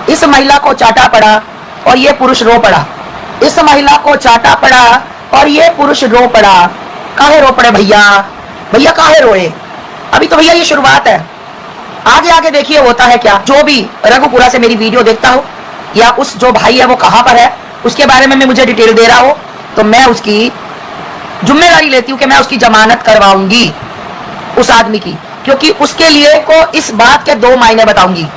इस महिला को चाटा पड़ा और ये पुरुष रो पड़ा। इस महिला को चाटा पड़ा और ये पुरुष रो पड़ा। काहे रो पड़े भैया? भैया काहे रोए? अभी तो भैया ये शुरुआत है, आगे आगे देखिए होता है क्या। जो भी रघुपुरा से मेरी वीडियो देखता हो या उस जो भाई है वो कहां पर है उसके बारे में मुझे डिटेल दे रहा हो तो मैं उसकी जिम्मेदारी लेती हूँ कि मैं उसकी जमानत करवाऊंगी उस आदमी की, क्योंकि उसके लिए को इस बात के 2 मायने बताऊंगी।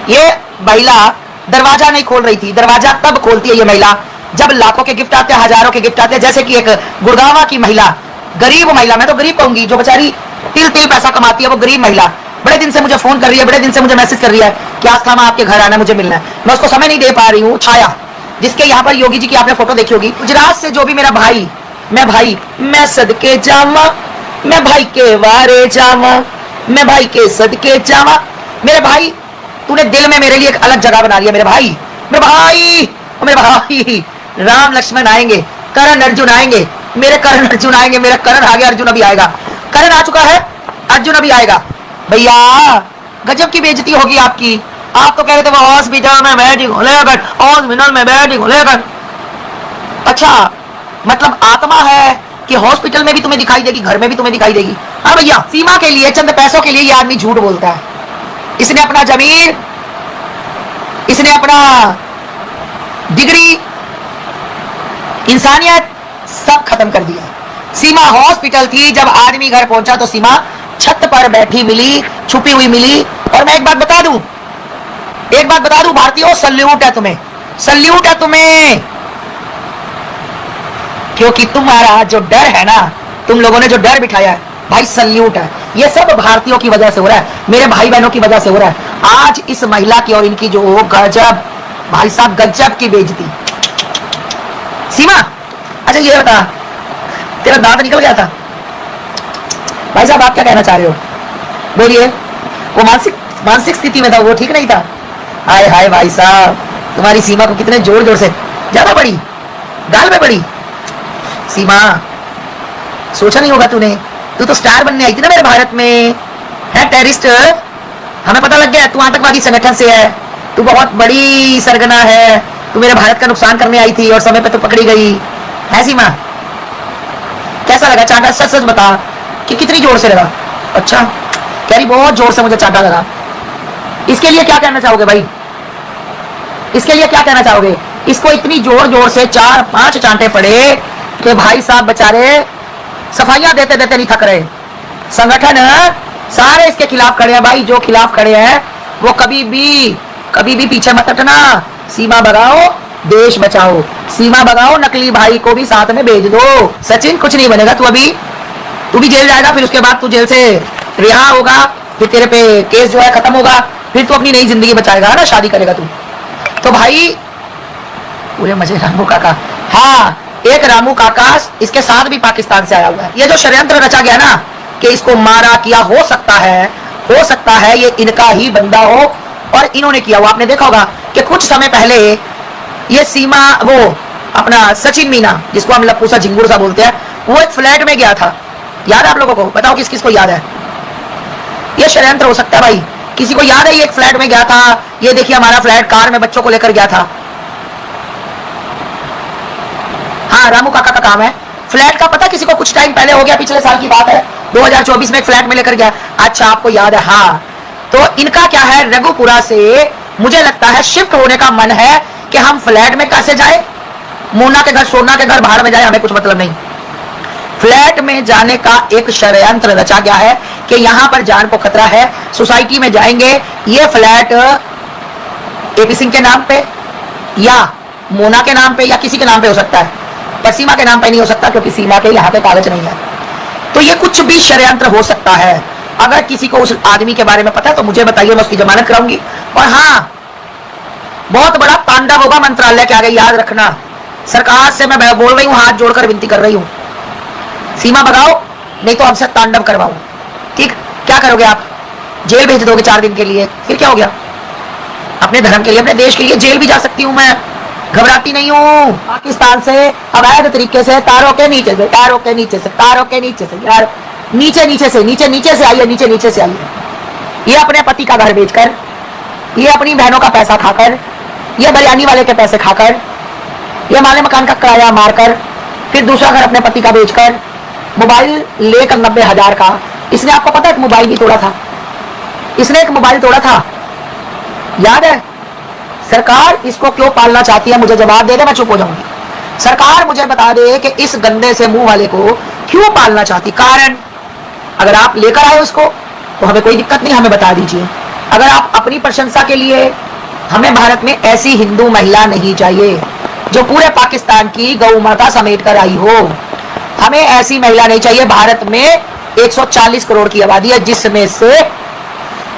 ये महिला दरवाजा नहीं खोल रही थी, दरवाजा तब खोलती है ये महिला जब लाखों के गिफ्ट आते हैं, हजारों के गिफ्ट आते हैं। जैसे कि एक गुड़गांव की महिला, गरीब महिला, मैं तो गरीब कहूंगी, जो बेचारी तिल तिल पैसा कमाती है, वो गरीब महिला बड़े दिन से मुझे फोन कर रही है, बड़े दिन से मुझे मैसेज कर रही है कि आस्था आपके घर आना, मुझे मिलना है। मैं उसको समय नहीं दे पा रही हूँ। छाया, जिसके यहाँ पर योगी जी की आपने फोटो देखी होगी, गुजरात से जो भी मेरा भाई, मैं सदके जावा, मैं भाई के वारे जावा, मैं भाई के सदके जावा। मेरे भाई, तूने दिल में मेरे लिए एक अलग जगह बना लिया। मेरे भाई, मेरे भाई, मेरे भाई, राम लक्ष्मण आएंगे, करण अर्जुन आएंगे, मेरे करण अर्जुन आएंगे, मेरा करण आ गया, अर्जुन अभी आएगा। करण आ चुका है, अर्जुन अभी आएगा। भैया गजब की बेइज्जती होगी आपकी। आप तो कह रहे थे वो हॉस्पिटल में बैठिंग हो लेकर, हॉस्पिटल में बैठिंग हो लेकर। अच्छा, मतलब आत्मा है कि हॉस्पिटल में भी तुम्हें दिखाई देगी, घर में भी तुम्हें दिखाई देगी। हाँ भैया, सीमा के लिए, चंद पैसों के लिए ये आदमी झूठ बोलता है। इसने अपना जमीन, इसने अपना डिग्री, इंसानियत सब खत्म कर दिया। सीमा हॉस्पिटल थी, जब आदमी घर पहुंचा तो सीमा छत पर बैठी मिली, छुपी हुई मिली। और मैं एक बात बता दूं भारतीयों, सल्यूट है तुम्हें, सल्यूट है तुम्हें, क्योंकि तुम्हारा जो डर है ना, तुम लोगों ने जो डर बिठाया है भाई, सल्यूट है। ये सब भारतीयों की वजह से हो रहा है, मेरे भाई बहनों की वजह से हो रहा है। आज इस महिला की और इनकी जो गजब, भाई साहब गजब की बेइज्जती। सीमा, अच्छा ये बता, तेरा दांत निकल गया था भाई साहब, आप क्या कहना चाह रहे हो? बोलिए। वो मानसिक स्थिति में था, वो ठीक नहीं था। हाय हाय भाई साहब, तुम्हारी सीमा को कितने जोर जोर से, ज्यादा बड़ी गाल में बड़ी। सीमा, सोचा नहीं होगा तूने, तू तो स्टार बनने आई थी ना मेरे भारत में, है टेररिस्ट, हमें पता लग गया तू आतंकवादी संगठन से है, तू बहुत बड़ी सरगना है, तू मेरे भारत का नुकसान करने आई थी और समय पे तो पकड़ी गई है। सीमा, कैसा लगा चाटा? सच सच बता कि कितनी जोर से लगा? अच्छा, कह रही बहुत जोर से मुझे चाटा लगा। इसके लिए क्या कहना चाहोगे भाई? इसके लिए क्या कहना चाहोगे? इसको इतनी जोर जोर से 4-5 चांटे पड़े कि भाई साहब बेचारे सफाइयां देते देते नहीं थक रहे। संगठन सारे इसके खिलाफ खड़े हैं भाई, जो खिलाफ खड़े हैं वो कभी भी पीछे मत हटना। सीमा भगाओ, देश बचाओ, सीमा भगाओ, नकली भाई को भी साथ में भेज दो। सचिन, कुछ नहीं बनेगा, तू भी जेल जाएगा, फिर उसके बाद तू जेल से रिहा होगा, फिर तेरे पे केस जो है खत्म होगा, फिर तू अपनी नई जिंदगी बचाएगा ना, शादी करेगा तू। तो भाई पूरे मजे रामू काका, हाँ एक रामू काका इसके साथ भी पाकिस्तान से आया हुआ है। ये जो षड्यंत्र रचा गया ना कि इसको मारा किया, हो सकता है ये इनका ही बंदा हो और इन्होंने किया हुआ। आपने देखा होगा कि कुछ समय पहले ये सीमा, वो अपना सचिन मीना, जिसको हम लप्पू सा झिंगुर सा बोलते हैं, वो एक फ्लैट में गया था। याद है आप लोगों को? बताओ किस किस को याद है? ये षड्यंत्र हो सकता है भाई। किसी को याद है ये एक फ्लैट में गया था? ये देखिए हमारा फ्लैट, कार में बच्चों को लेकर गया था। हाँ, रामू काका का काम है। फ्लैट का पता किसी को? कुछ टाइम पहले हो गया, पिछले साल की बात है, 2024 में एक फ्लैट में लेकर गया। अच्छा, आपको याद है? हाँ, तो इनका क्या है, रघुपुरा से मुझे लगता है शिफ्ट होने का मन है कि हम फ्लैट में कैसे जाए, मोना के घर, सोना के घर, बाहर में जाए, हमें कुछ मतलब नहीं। फ्लैट में जाने का एक षड्यंत्र रचा गया है कि यहां पर जान को खतरा है, सोसाइटी में जाएंगे। ये फ्लैट एपी सिंह के नाम पे या मोना के नाम पे या किसी के नाम पे हो सकता है, पर सीमा के नाम पे नहीं हो सकता, क्योंकि सीमा के यहाँ पे कागज नहीं है। तो ये कुछ भी षड्यंत्र हो सकता है। अगर किसी को उस आदमी के बारे में पता है तो मुझे बताइए, मैं उसकी जमानत कराऊंगी। और हाँ, बहुत बड़ा तांडव होगा मंत्रालय के आगे, याद रखना। सरकार से मैं बोल रही हूँ, हाथ जोड़कर विनती कर रही हूँ, सीमा भगाओ, नहीं तो हमसे तांडव करवाओ। ठीक? क्या करोगे आप? जेल भेज दोगे 4 दिन के लिए, फिर क्या हो गया? अपने धर्म के लिए, अपने देश के लिए जेल भी जा सकती हूँ मैं, घबराती नहीं हूँ। पाकिस्तान से अवैध तरीके से तारों के नीचे से यार, नीचे से आइए, नीचे से आइए। ये अपने पति का घर बेचकर ये अपनी बहनों का पैसा खाकर, ये बिरयानी वाले के पैसे खाकर, ये माले मकान का किराया मारकर, फिर दूसरा घर अपने पति का बेचकर, मोबाइल लेकर 90,000 का, इसने आपको पता है एक मोबाइल भी तोड़ा था, इसने एक मोबाइल तोड़ा था, याद है? सरकार इसको क्यों पालना चाहती है? मुझे जवाब दे दे, मैं चुप हो जाऊंगी। सरकार मुझे बता दे कि इस गंदे से मुंह वाले को क्यों पालना चाहती। कारण अगर आप लेकर आए उसको तो हमें कोई दिक्कत नहीं, हमें बता दीजिए। अगर आप अपनी प्रशंसा के लिए, हमें भारत में ऐसी हिंदू महिला नहीं चाहिए जो पूरे पाकिस्तान की गौ माता समेट कर आई हो। हमें ऐसी महिला नहीं चाहिए। भारत में 140 करोड़ की आबादी है, जिसमें से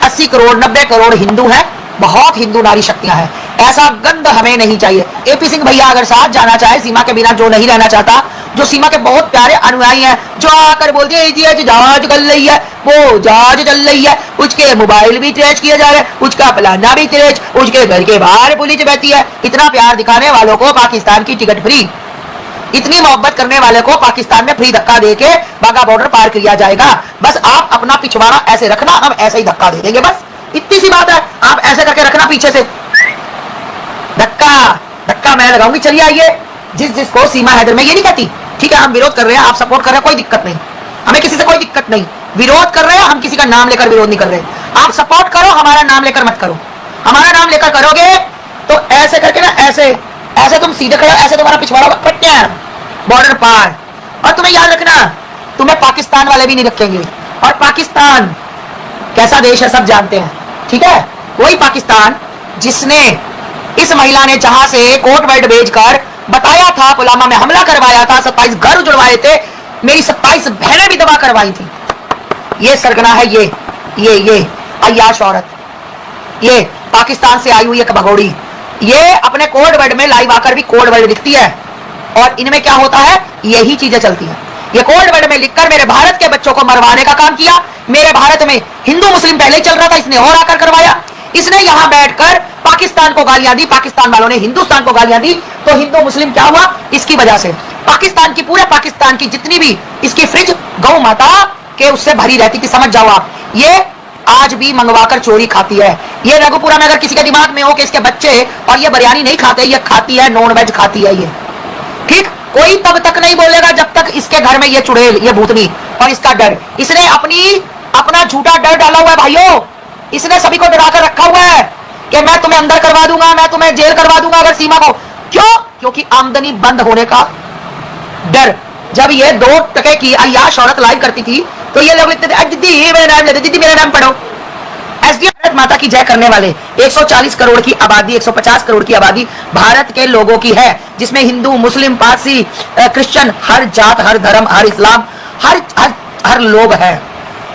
80 करोड़ 90 करोड़ हिंदू हैं, बहुत हिंदू नारी शक्तियां हैं। ऐसा गंद हमें नहीं चाहिए। एपी सिंह भैया अगर साथ जाना चाहे, सीमा के बिना जो नहीं रहना चाहता, जो सीमा के बहुत प्यारे अनुयायी हैं, जो आकर बोलते हैं जहाज चल रही है, वो जहाज चल रही है, उसके मोबाइल भी ट्रेस किए जा रहे हैं, उसका फलाना भी ट्रेस, उसके घर के बाहर पुलिस बैठी है। इतना प्यार दिखाने वालों को पाकिस्तान की टिकट फ्री, इतनी मोहब्बत करने वाले को पाकिस्तान में फ्री धक्का देके बाघा बॉर्डर पार किया जाएगा। बस आप अपना पिछवाड़ा ऐसे रखना, हम ऐसे ही धक्का दे देंगे, बस इतनी सी बात है। आप ऐसे करके रखना, पीछे से धक्का धक्का मैं लगाऊंगी। चलिए आइए, जिसको सीमा हैदर, मैं ये नहीं कहती, ठीक है, हम विरोध कर रहे हैं, आप सपोर्ट कर रहे हैं, कोई दिक्कत नहीं, हमें किसी से कोई दिक्कत नहीं। विरोध कर रहे हैं, हम किसी का नाम लेकर विरोध नहीं कर रहे। आप सपोर्ट करो, हमारा नाम लेकर मत करो। हमारा नाम लेकर करोगे तो ऐसे करके ना, ऐसे ऐसे तुम सीधे खड़े, ऐसे तुम्हारा पिछवाड़ा पट्टिया बॉर्डर पार। और तुम्हें याद रखना, तुम्हें पाकिस्तान वाले भी नहीं रखेंगे। और पाकिस्तान कैसा देश है सब जानते हैं, ठीक है? वही पाकिस्तान जिसने, इस महिला ने जहां से कोर्ट वर्ड भेजकर बताया था, पुलवामा में हमला करवाया था, 27 घर उजड़वाए थे, मेरी 27 बहनें भी दबा करवाई थी। ये सरगना है, ये अय्याश औरत, ये पाकिस्तान से आई हुई एक भगोड़ी, ये अपने कोड वर्ड में लाइव आकर भी कोड वर्ड लिखती है। और इनमें क्या होता है, यही चीजें चलती हैं। ये कोड वर्ड में लिखकर मेरे भारत के बच्चों को मरवाने का काम किया। मेरे भारत में हिंदू मुस्लिम पहले ही चल रहा था, इसने और आकर करवाया। इसने यहां बैठकर पाकिस्तान को गालियां दी, पाकिस्तान वालों ने हिंदुस्तान को गालियां दी। तो हिंदू मुस्लिम क्या हुआ? इसकी वजह से पाकिस्तान की, पूरे पाकिस्तान की जितनी भी इसकी फ्रिज गौ माता के उससे भरी रहती थी, समझ जाओ आप। ये आज भी मंगवाकर चोरी खाती है। ये रघुपुरा में अगर किसी के दिमाग में हो कि इसके बच्चे और ये बिरयानी नहीं खाते, ये खाती है, नॉन वेज खाती है ये, ठीक? कोई तब तक नहीं बोलेगा जब तक इसके घर में ये चुड़ैल, ये भूतनी और इसका डर, इसने अपना झूठा डर डाला हुआ है भाइयों। इसने सभी को डरा कर रखा हुआ है कि मैं तुम्हें अंदर करवा दूंगा, मैं तुम्हें जेल करवा दूंगा अगर सीमा को। क्यों? क्योंकि आमदनी बंद होने का डर। जब ये 2 टके की अय्याश औरत लाइव करती थी तो ये लोग लिखते थे दीदी मेरा नाम ले, दीदी मेरा नाम पढ़ो। एसडीएम भारत माता की जय करने वाले 140 करोड़ की आबादी, 150 करोड़ की आबादी भारत के लोगों की है, जिसमें हिंदू मुस्लिम पारसी क्रिश्चियन, हर जात हर धर्म हर इस्लाम हर लोग है,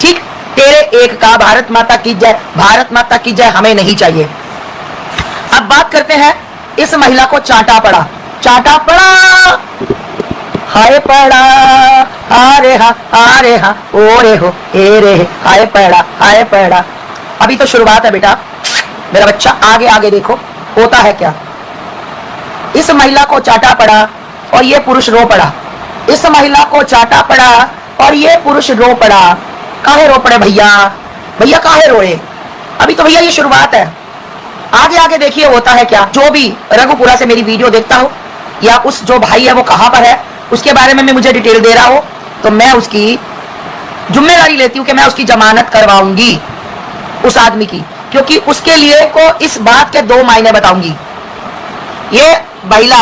ठीक? तेरे एक का भारत माता की जय, भारत माता की जय हमें नहीं चाहिए। अब बात करते हैं, इस महिला को चाटा पड़ा, चाटा पड़ा, हाय पड़ा, हारे हा ओ रे हो ए रे, हाय पड़ा। अभी तो शुरुआत है बेटा, मेरा बच्चा, आगे आगे देखो होता है क्या। इस महिला को चाटा पड़ा और ये पुरुष रो पड़ा। इस महिला को चाटा पड़ा और ये पुरुष रो पड़ा। काहे रो पड़े भैया? भैया काहे रोए? अभी तो भैया ये शुरुआत है, आगे आगे देखिए होता है क्या। जो भी रघुपुरा से मेरी वीडियो देखता हो, या उस जो भाई है वो कहां पर है, उसके बारे में मुझे डिटेल दे रहा हो, तो मैं उसकी जिम्मेदारी लेती हूं कि मैं उसकी जमानत करवाऊंगी उस आदमी की, क्योंकि उसके लिए को इस बात के 2 मायने बताऊंगी। ये महिला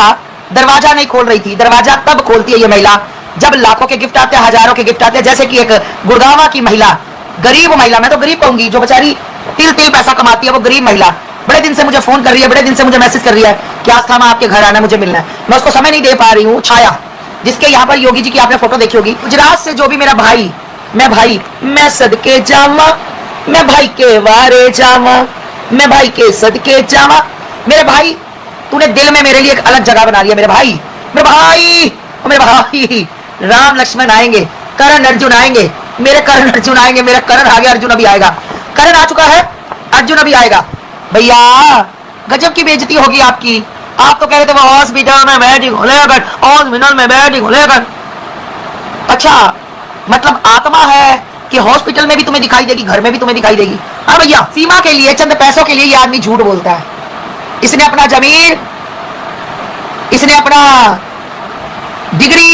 दरवाजा नहीं खोल रही थी, दरवाजा तब खोलती है ये महिला जब लाखों के गिफ्ट आते हैं, हजारों के गिफ्ट आते हैं। जैसे कि एक गुड़गांव की महिला, गरीब महिला, मैं तो गरीब कहूंगी, जो बेचारी तिल पैसा कमाती है, वो गरीब महिला बड़े दिन से मुझे फोन कर रही है, बड़े दिन से मुझे मैसेज कर रही है कि आस्था में आपके घर आना, मुझे मिलना है। मैं उसको समय नहीं दे पा रही हूँ। छाया, जिसके यहाँ पर योगी जी की आपने फोटो देखी होगी, गुजरात से, जो भी मेरा भाई, मैं सदके जावा, मैं भाई के वारे जावा, मैं भाई के सदके जावा। मेरे भाई, तूने दिल में मेरे लिए एक अलग जगह बना लिया। मेरे भाई, राम लक्ष्मण आएंगे, करण अर्जुन आएंगे, मेरे करण अर्जुन आएंगे, मेरा करण आ गया, अर्जुन अभी आएगा, करण आ चुका है, अर्जुन अभी आएगा। भैया गजब की बेइज्जती होगी आपकी। आप तो कह रहे थे वो हॉस्पिटल में बैटिंग हो लेकर, हॉस्पिटल में बैटिंग हो लेकर। अच्छा, मतलब आत्मा है कि हॉस्पिटल में भी तुम्हें दिखाई देगी, घर में भी तुम्हें दिखाई देगी। हाँ भैया, सीमा के लिए, चंद पैसों के लिए ये आदमी झूठ बोलता है। इसने अपना जमीर, इसने अपना डिग्री,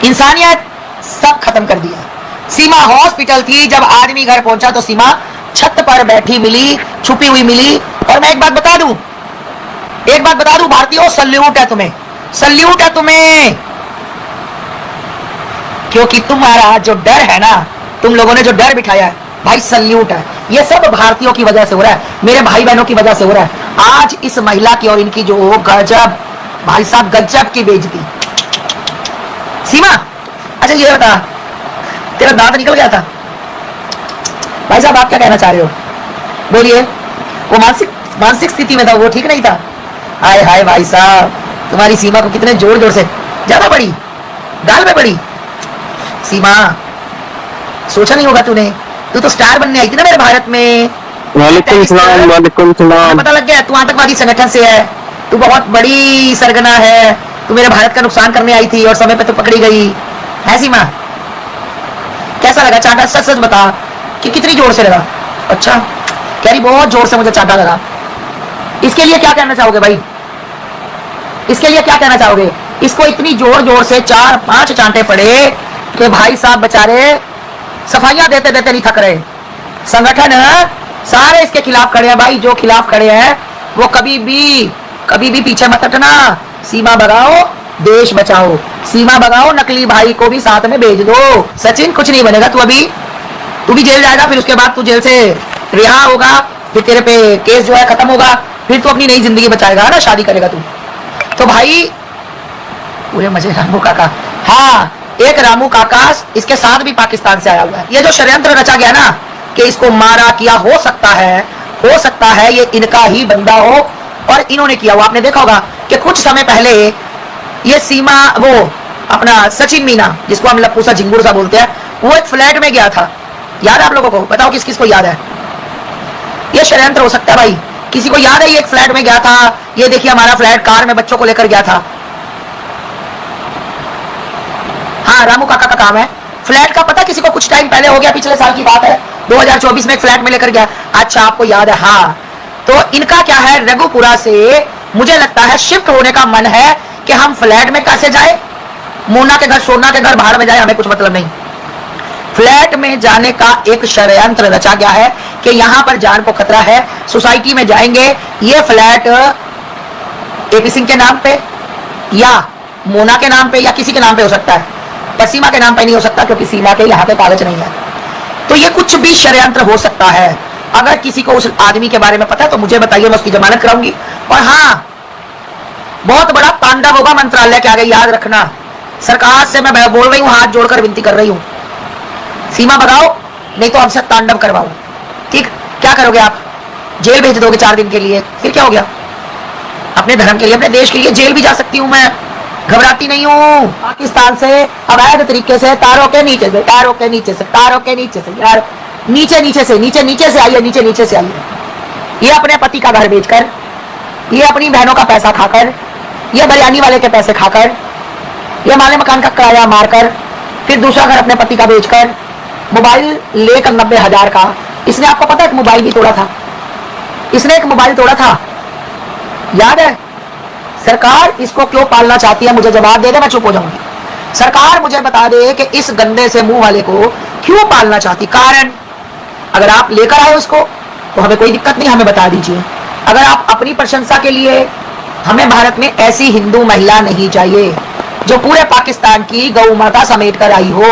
इंसानियत सब खत्म कर दिया। सीमा हॉस्पिटल थी, जब आदमी घर पहुंचा तो सीमा छत पर बैठी मिली, छुपी हुई मिली। और मैं एक बात बता दूं, भारतीयों, सल्यूट है तुम्हें, सल्यूट है तुम्हें, क्योंकि तुम्हारा जो डर है ना, तुम लोगों ने जो डर बिठाया है भाई, सल्यूट है। ये सब भारतीयों की वजह से हो रहा है, मेरे भाई बहनों की वजह से हो रहा है। आज इस महिला की और इनकी जो गजब, भाई साहब गजब की बेइज्जती। सीमा, अच्छा ये बता, तेरा दांत निकल गया था भाई साहब, आप क्या कहना चाह रहे हो? बोलिए। वो मानसिक स्थिति में था, वो ठीक नहीं था। हाय हाय भाई साहब, तुम्हारी सीमा को कितने जोर जोर से, ज्यादा बड़ी दाल में बड़ी। सीमा, सोचा नहीं होगा तूने, तू तो स्टार बनने आई थी ना मेरे भारत में। वालेकुम सलाम, वालेकुम सलाम। पता लग गया तू आतंकवादी संगठन से है, तू बहुत बड़ी सरगना है, तू मेरे भारत का नुकसान करने आई थी और समय पे तो पकड़ी गई है। सीमा, कैसा लगा चाटा? सच सच बता कि कितनी जोर से लगा? अच्छा, कह रही बहुत जोर से मुझे चाटा लगा। इसके लिए क्या कहना चाहोगे भाई? इसके लिए क्या कहना चाहोगे? इसको इतनी जोर जोर से 4-5 चांटे पड़े कि भाई साहब बेचारे सफाइयां देते देते नहीं थक रहे। संगठन सारे इसके खिलाफ खड़े हैं भाई, जो खिलाफ खड़े हैं वो कभी भी पीछे मत हटना। सीमा भगाओ, देश बचाओ। सीमा भगाओ, नकली भाई को भी साथ में भेज दो। सचिन, कुछ नहीं बनेगा, तू भी जेल जाएगा, फिर उसके बाद तू जेल से रिहा होगा, फिर तेरे पे केस जो है खत्म होगा, फिर तू अपनी नई जिंदगी बचाएगा ना, शादी करेगा तू। तो भाई पूरे मजे रामू काका। हाँ, एक रामू काका इसके साथ भी पाकिस्तान से आया हुआ है। ये जो षड्यंत्र रचा गया ना कि इसको मारा किया, हो सकता है ये इनका ही बंदा हो और इन्होंने किया हुआ। आपने देखा होगा कि कुछ समय पहले ये सीमा, वो अपना सचिन मीना, जिसको हम लप्पू सा झिंगुर सा बोलते हैं, वो एक फ्लैट में गया था। याद है आप लोगों को? बताओ किस किस को याद है? ये षड्यंत्र हो सकता है भाई। किसी को याद है ये एक फ्लैट में गया था? ये देखिए हमारा फ्लैट, कार में बच्चों को लेकर गया था। हाँ, रामू काका का काम है। फ्लैट का पता किसी को? कुछ टाइम पहले हो गया, पिछले साल की बात है, 2024 में एक फ्लैट में लेकर गया। अच्छा, आपको याद है? हाँ, तो इनका क्या है, रघुपुरा से मुझे लगता है शिफ्ट होने का मन है कि हम फ्लैट में कैसे जाए, मोना के घर, सोना के घर, बाहर में जाए, हमें कुछ मतलब नहीं। फ्लैट में जाने का एक षड्यंत्र रचा गया है कि यहां पर जान को खतरा है, सोसाइटी में जाएंगे। ये फ्लैट एपी सिंह के नाम पे या मोना के नाम पे या किसी के नाम पे हो सकता है, पर सीमा के नाम पे नहीं हो सकता, क्योंकि सीमा के यहाँ पे कागज नहीं है। तो ये कुछ भी षड्यंत्र हो सकता है। अगर किसी को उस आदमी के बारे में पता है तो मुझे बताइए, मैं उसकी जमानत कराऊंगी। और हाँ, बहुत बड़ा तांडव होगा मंत्रालय के आगे, याद रखना। सरकार से मैं बोल रही हूँ, हाथ जोड़कर विनती कर रही हूँ, सीमा भगाओ, नहीं तो हमसे तांडव करवाओ। ठीक? क्या करोगे आप? जेल भेज दोगे 4 दिन के लिए, फिर क्या हो गया? अपने धर्म के लिए, अपने देश के लिए जेल भी जा सकती हूँ मैं, घबराती नहीं हूँ। पाकिस्तान से अवैध तरीके से तारों के नीचे से यार, नीचे से आइए। ये अपने पति का घर बेचकर, ये अपनी बहनों का पैसा खाकर, ये बिरयानी वाले के पैसे खाकर, ये माले मकान का किराया मारकर, फिर दूसरा घर अपने पति का बेचकर, मोबाइल लेकर 90,000 का। इसने, आपको पता है, एक मोबाइल भी तोड़ा था। इसने एक मोबाइल तोड़ा था, याद है? सरकार इसको क्यों पालना चाहती है? मुझे जवाब दे दे, मैं चुप हो जाऊंगी। सरकार मुझे बता दे कि इस गंदे से मुंह वाले को क्यों पालना चाहती। कारण, अगर आप लेकर आए उसको तो हमें कोई दिक्कत नहीं, हमें बता दीजिए। अगर आप अपनी प्रशंसा के लिए, हमें भारत में ऐसी हिंदू महिला नहीं चाहिए जो पूरे पाकिस्तान की गौ माता समेट कर आई हो।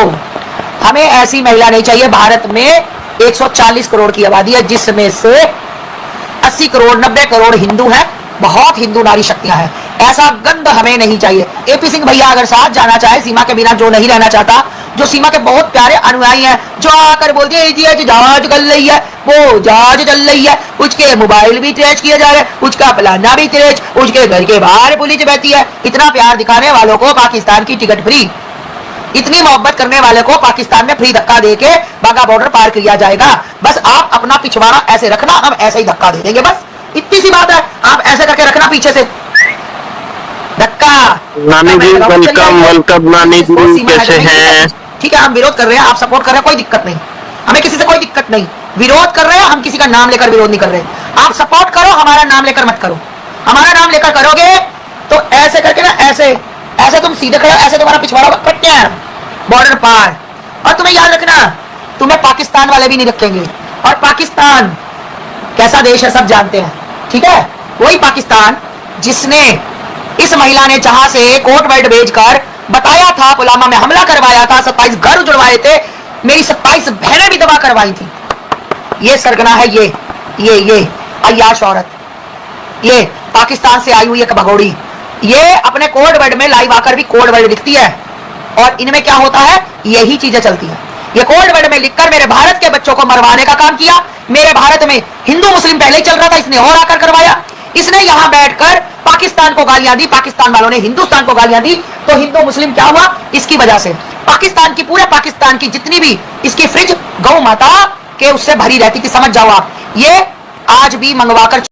हमें ऐसी महिला नहीं चाहिए। भारत में 140 करोड़ की आबादी है, जिसमें से 80 करोड़ 90 करोड़ हिंदू है, बहुत हिंदू नारी शक्तियां हैं। ऐसा गंद हमें नहीं चाहिए। एपी सिंह भैया अगर साथ जाना चाहे, सीमा के बिना जो नहीं रहना चाहता, जो सीमा के बहुत प्यारे अनुयायी हैं, जो आकर बोलते हैं जहाज चल रही है, वो जहाज चल रही है, उसके मोबाइल भी ट्रेस किए जा रहे हैं, उसका फलाना भी ट्रेस, उसके घर के बाहर पुलिस बैठी है। इतना प्यार दिखाने वालों को पाकिस्तान की टिकट फ्री, इतनी मोहब्बत करने वाले को पाकिस्तान में फ्री धक्का देके बाघा बॉर्डर पार किया जाएगा। बस आप अपना पिछवाड़ा ऐसे रखना, हम ऐसे ही धक्का दे देंगे। बस इतनी सी बात है, आप ऐसे करके रखना, पीछे से धक्का। नानी जी वेलकम नानी जी, कैसे हैं? ठीक है, हम विरोध कर रहे हैं, आप सपोर्ट कर रहे हैं, कोई दिक्कत नहीं, हमें किसी से कोई दिक्कत नहीं। विरोध कर रहे हैं, हम किसी का नाम लेकर विरोध नहीं कर रहे। आप सपोर्ट करो, हमारा नाम लेकर मत करो। हमारा नाम लेकर करोगे तो ऐसे करके ना, ऐसे ऐसे तुम सीधे खड़े, ऐसे तुम्हारा पिछवाड़ा कट्या बॉर्डर पार। और तुम्हें याद रखना, तुम्हें पाकिस्तान वाले भी नहीं रखेंगे। और पाकिस्तान कैसा देश है सब जानते हैं, ठीक है। वही पाकिस्तान जिसने, इस महिला ने जहां से कोर्ट वर्ड भेजकर बताया था, पुलवामा में हमला करवाया था, 27 घर उजड़वाए थे, मेरी 27 बहनें भी दबा करवाई थी। ये सरगना है, ये अय्याश औरत, ये पाकिस्तान से आई हुई एक भगोड़ी, ये अपने कोड वर्ड में लाइव आकर भी कोड वर्ड लिखती है। और इनमें क्या होता है, यही चीजें चलती है। ये कोड वर्ड में लिखकर मेरे भारत के बच्चों को मरवाने का काम किया। मेरे भारत में हिंदू मुस्लिम पहले ही चल रहा था, इसने और आकर करवाया। इसने यहां बैठकर पाकिस्तान को गालियां दी, पाकिस्तान वालों ने हिंदुस्तान को गालियां दी। तो हिंदू मुस्लिम क्या हुआ, इसकी वजह से पाकिस्तान की, पूरे पाकिस्तान की जितनी भी इसकी फ्रिज गौ माता के उससे भरी रहती थी, समझ जाओ आप। ये आज भी मंगवाकर